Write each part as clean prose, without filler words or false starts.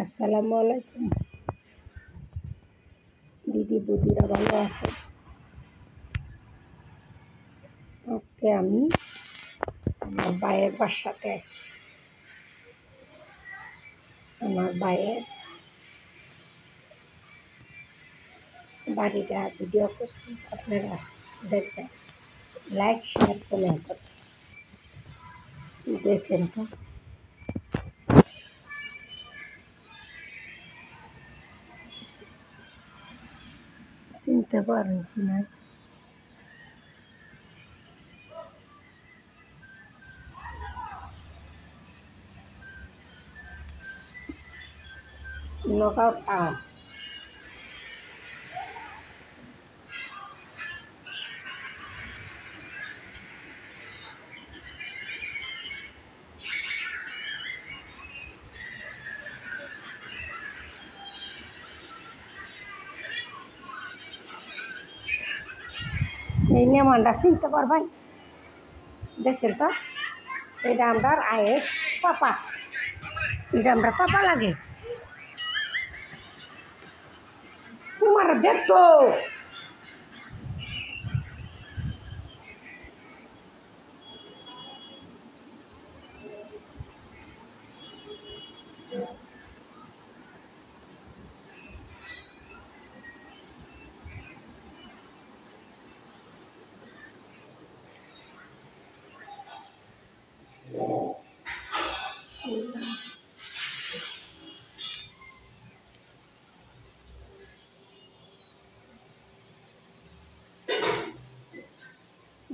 আসসালামু আলাইকুম দিদি বৌদিরা ভালো আছে। আজকে আমি আমার ভাইয়ের বাসাতে আছি। আমার ভাইয়ের বাড়িটা ভিডিও করছি, আপনারা দেখবেন, লাইক শেয়ার কমেন্ট করবেন। দেখেন তো চিনতে পারেন কি না। নকআউট টাউন এই নেমানটা চিনতে পারবেন। দেখেন তো, এটা আমরা আয়েস পাপা, এটা আমরা পাপা লাগে। তোমার দেখতো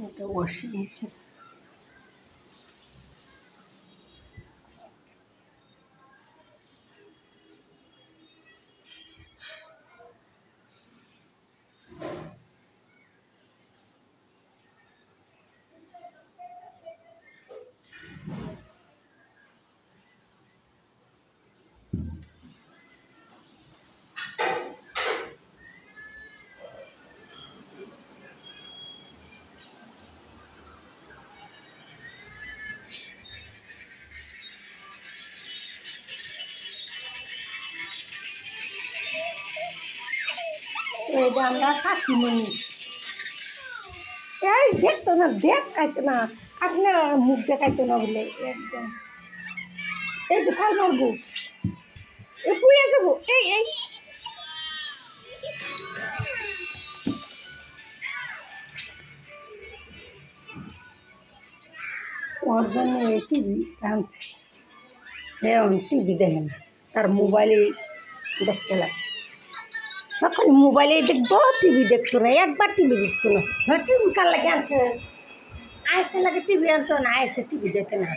এটা ওয়াশিং মেশিন। এটা আমরা কাকিমণি। এই দেখতো না, দেখাইতো না, আপনারা মুখ দেখাইতো না বলে একদম। এই যে ফাল মারবো, এ পুড়ে যাবো। এই ওর জন্য এই টিভি আনছে। হ্যাঁ, টিভি দেখে না, তার মোবাইলে দেখতে লাগে। তখন মোবাইলে দেখবো, টিভি দেখতো না, একবার টিভি দেখতো না। হ্যাঁ, টিভি কার লাগে আনছে, আইসে লাগে টিভি আনছো না, আইসে টিভি দেখে না।